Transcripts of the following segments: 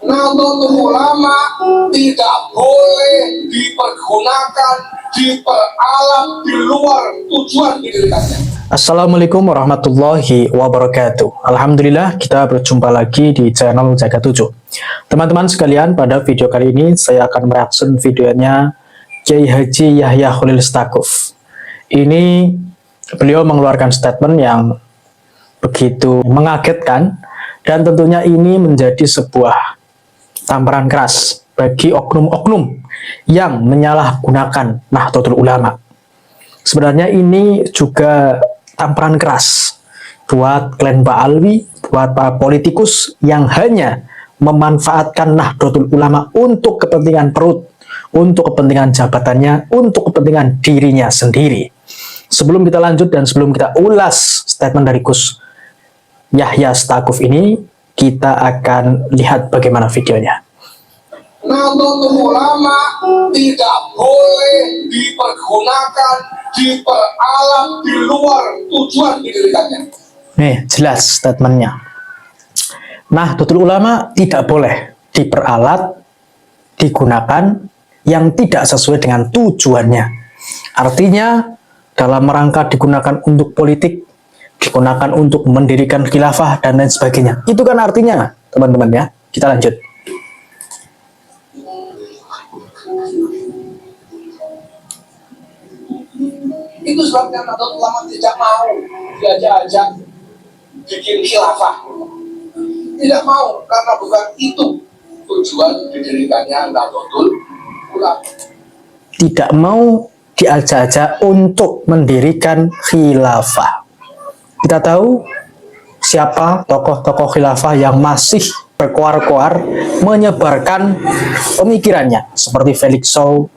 Nahdlatul Ulama tidak boleh dipergunakan, diperalat di luar tujuan didirikannya. Assalamualaikum warahmatullahi wabarakatuh. Alhamdulillah kita berjumpa lagi di channel Jaga 7. Teman-teman sekalian, pada video kali ini saya akan mereaction videonya Kiai Haji Yahya Khalil Stakuf. Ini beliau mengeluarkan statement yang begitu mengagetkan, dan tentunya ini menjadi sebuah tamparan keras bagi oknum-oknum yang menyalahgunakan Nahdlatul Ulama. Sebenarnya ini juga tamparan keras buat klan Ba'alwi, buat para politikus yang hanya memanfaatkan Nahdlatul Ulama untuk kepentingan perut, untuk kepentingan jabatannya, untuk kepentingan dirinya sendiri. Sebelum kita lanjut dan sebelum kita ulas statement dari Gus Yahya Stakuf ini, kita akan lihat bagaimana videonya. Nahdlatul Ulama tidak boleh dipergunakan, diperalat di luar tujuan didirikannya. Nih, jelas statementnya. Nahdlatul Ulama tidak boleh diperalat, digunakan yang tidak sesuai dengan tujuannya. Artinya, dalam rangka digunakan untuk politik, digunakan untuk mendirikan khilafah dan lain sebagainya. Itu kan artinya, teman-teman ya. Kita lanjut. Itu sebabnya Nahdlatul Ulama tidak mau diajak-ajak bikin khilafah. Tidak mau, karena bukan itu tujuan didirikannya Nahdlatul Ulama. Tidak mau diajak-ajak untuk mendirikan khilafah. Kita tahu siapa tokoh-tokoh khilafah yang masih berkoar-koar menyebarkan pemikirannya, seperti Felix Sow,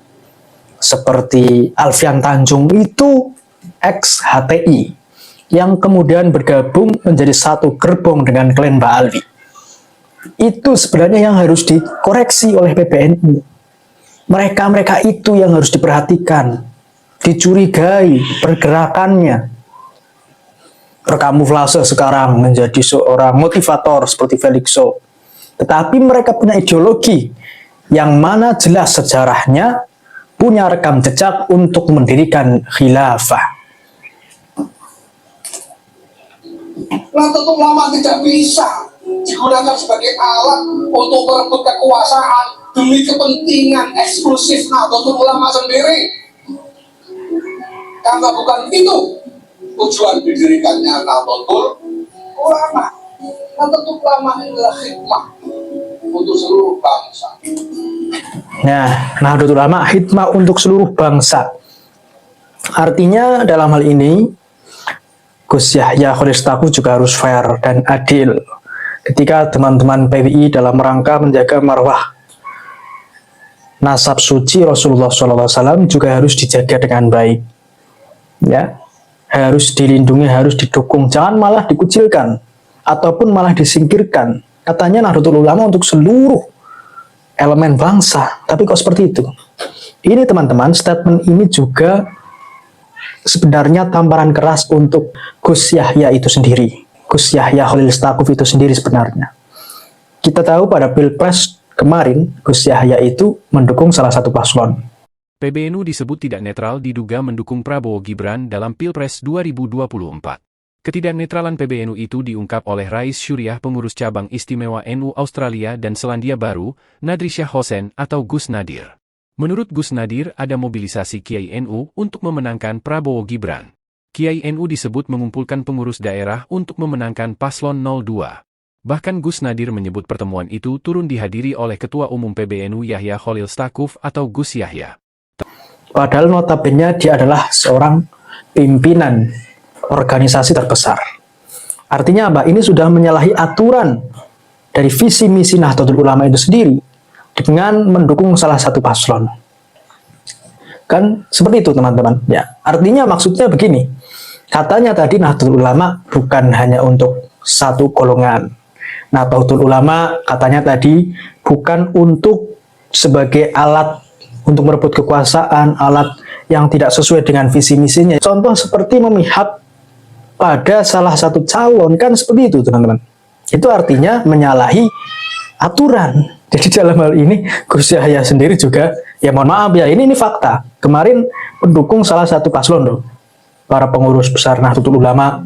seperti Alfian Tanjung, itu ex-HTI yang kemudian bergabung menjadi satu gerbong dengan klan Ba'alwi. Itu sebenarnya yang harus dikoreksi oleh PBNU. Mereka-mereka itu yang harus diperhatikan, dicurigai pergerakannya. Berkamuflase sekarang menjadi seorang motivator seperti Felix Sow. Tetapi mereka punya ideologi yang mana jelas sejarahnya, punya rekam jejak untuk mendirikan khilafah. Nahdlatul Ulama tidak bisa digunakan sebagai alat untuk merebut kekuasaan demi kepentingan eksklusif Nahdlatul Ulama sendiri. Karena bukan itu tujuan didirikannya Nahdlatul Ulama. Nahdlatul Ulama adalah khidmah untuk seluruh bangsa. Nah, Nahdlatul Ulama khidmah untuk seluruh bangsa. Artinya dalam hal ini Gus Yahya Khalil Stakuf juga harus fair dan adil ketika teman-teman PWI dalam rangka menjaga marwah nasab suci Rasulullah SAW juga harus dijaga dengan baik. Ya, harus dilindungi, harus didukung, jangan malah dikucilkan ataupun malah disingkirkan. Katanya Nahdlatul Ulama untuk seluruh elemen bangsa, tapi kok seperti itu? Ini teman-teman, statement ini juga sebenarnya tamparan keras untuk Gus Yahya itu sendiri, Gus Yahya Khalil Stakuf itu sendiri sebenarnya. Kita tahu pada Pilpres kemarin, Gus Yahya itu mendukung salah satu paslon. PBNU disebut tidak netral diduga mendukung Prabowo Gibran dalam Pilpres 2024. Ketidaknetralan PBNU itu diungkap oleh Rais Syuriah pengurus cabang istimewa NU Australia dan Selandia Baru, Nadri Syah Hosen atau Gus Nadir. Menurut Gus Nadir, ada mobilisasi Kiai NU untuk memenangkan Prabowo Gibran. Kiai NU disebut mengumpulkan pengurus daerah untuk memenangkan paslon 02. Bahkan Gus Nadir menyebut pertemuan itu turun dihadiri oleh Ketua Umum PBNU Yahya Khalil Stakuf atau Gus Yahya. Padahal notabene dia adalah seorang pimpinan organisasi terbesar. Artinya apa? Ini sudah menyalahi aturan dari visi misi Nahdlatul Ulama itu sendiri dengan mendukung salah satu paslon. Kan seperti itu teman-teman. Ya, artinya maksudnya begini. Katanya tadi Nahdlatul Ulama bukan hanya untuk satu golongan. Nahdlatul Ulama katanya tadi bukan untuk sebagai alat untuk merebut kekuasaan, alat yang tidak sesuai dengan visi misinya. Contoh seperti memihak pada salah satu calon, kan seperti itu teman-teman. Itu artinya menyalahi aturan. Jadi dalam hal ini Gus Yahya sendiri juga, ya mohon maaf ya, ini fakta. Kemarin pendukung salah satu paslon loh, para pengurus besar Nahdlatul Ulama,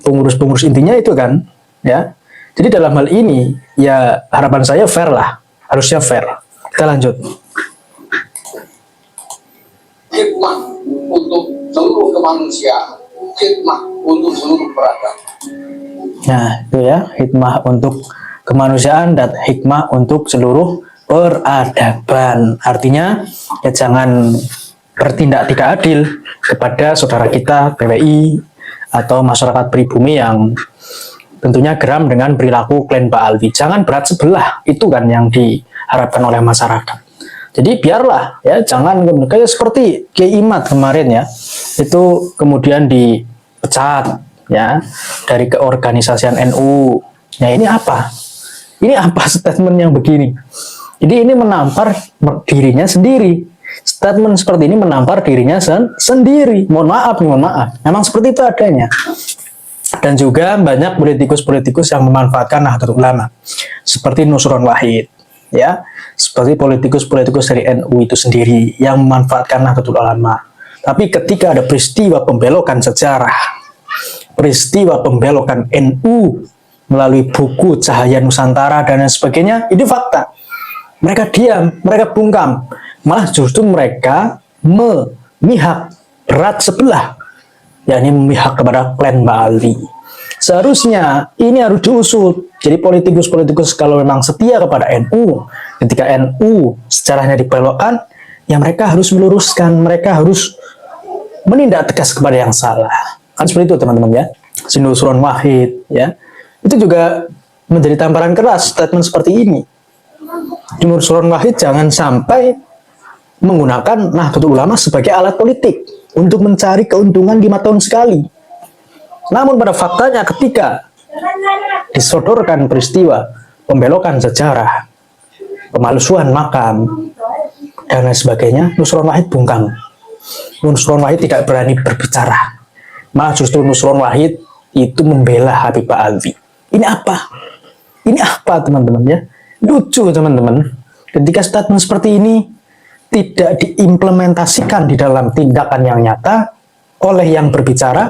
pengurus-pengurus intinya itu kan, ya. Jadi dalam hal ini, ya harapan saya fair lah, harusnya fair. Kita lanjut. Khidmat untuk seluruh kemanusiaan, khidmat untuk seluruh peradaban. Nah, itu ya, hikmah untuk kemanusiaan dan hikmah untuk seluruh peradaban. Artinya, ya jangan bertindak tidak adil kepada saudara kita PWI atau masyarakat pribumi yang tentunya geram dengan perilaku klan Pak Alwi. Jangan berat sebelah, itu kan yang diharapkan oleh masyarakat. Jadi biarlah ya, jangan kayak seperti Kiai Imad kemarin ya, itu kemudian dipecat ya dari keorganisasian NU. Nah ini apa? Ini apa statement yang begini? Jadi ini menampar dirinya sendiri. Statement seperti ini menampar dirinya sendiri. Mohon maaf, mohon maaf. Memang seperti itu adanya. Dan juga banyak politikus-politikus yang memanfaatkan Nahdlatul Ulama, seperti Nusron Wahid, ya, seperti politikus-politikus dari NU itu sendiri yang memanfaatkan Nahdlatul Ulama. Tapi ketika ada peristiwa pembelokan sejarah, peristiwa pembelokan NU melalui buku Cahaya Nusantara dan lain sebagainya, itu fakta. Mereka diam, mereka bungkam, malah justru mereka memihak berat sebelah, yakni memihak kepada klan Mbak Ali. Seharusnya ini harus diusut. Jadi politikus-politikus kalau memang setia kepada NU, ketika NU sejarahnya dibelokkan, ya mereka harus meluruskan, mereka harus menindak tegas kepada yang salah. Kan seperti itu teman-teman ya. Nusron Wahid ya, itu juga menjadi tamparan keras statement seperti ini. Nusron Wahid jangan sampai menggunakan Nahdlatul Ulama sebagai alat politik untuk mencari keuntungan 5 tahun sekali. Namun pada faktanya ketika disodorkan peristiwa pembelokan sejarah, pemalsuan makam, dan lain sebagainya, Nusron Wahid bungkam. Nusron Wahid tidak berani berbicara. Malah justru Nusron Wahid itu membela Habib Alwi. Ini apa? Ini apa teman-teman ya? Lucu teman-teman. Ketika statement seperti ini tidak diimplementasikan di dalam tindakan yang nyata oleh yang berbicara,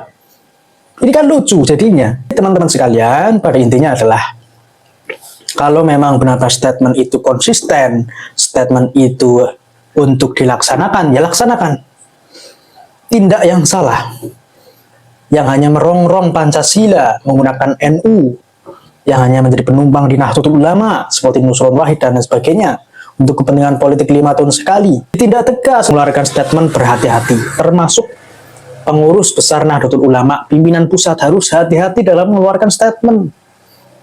ini kan lucu jadinya. Teman-teman sekalian, pada intinya adalah kalau memang benar statement itu konsisten, statement itu untuk dilaksanakan, ya laksanakan. Tindak yang salah, yang hanya merongrong Pancasila, menggunakan NU, yang hanya menjadi penumpang di Nahdlatul Ulama, seperti Nusron Wahid dan lain sebagainya, untuk kepentingan politik 5 tahun sekali. Tidak tegas mengeluarkan statement berhati-hati, termasuk pengurus besar Nahdlatul Ulama, pimpinan pusat harus hati-hati dalam mengeluarkan statement.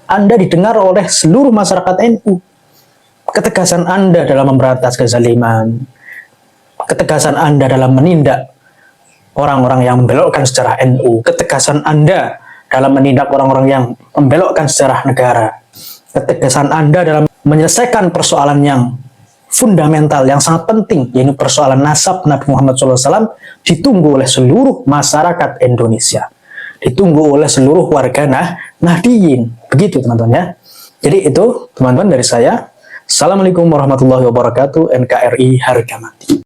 Anda didengar oleh seluruh masyarakat NU. Ketegasan Anda dalam memberantas kezaliman, ketegasan Anda dalam menindak orang-orang yang membelokkan sejarah NU, ketegasan Anda dalam menindak orang-orang yang membelokkan sejarah negara, ketegasan Anda dalam menyelesaikan persoalan yang fundamental, yang sangat penting, yaitu persoalan nasab Nabi Muhammad SAW, ditunggu oleh seluruh masyarakat Indonesia, ditunggu oleh seluruh warga Nahdiyin. Begitu teman-teman ya. Jadi itu teman-teman dari saya. Assalamualaikum warahmatullahi wabarakatuh. NKRI harga mati.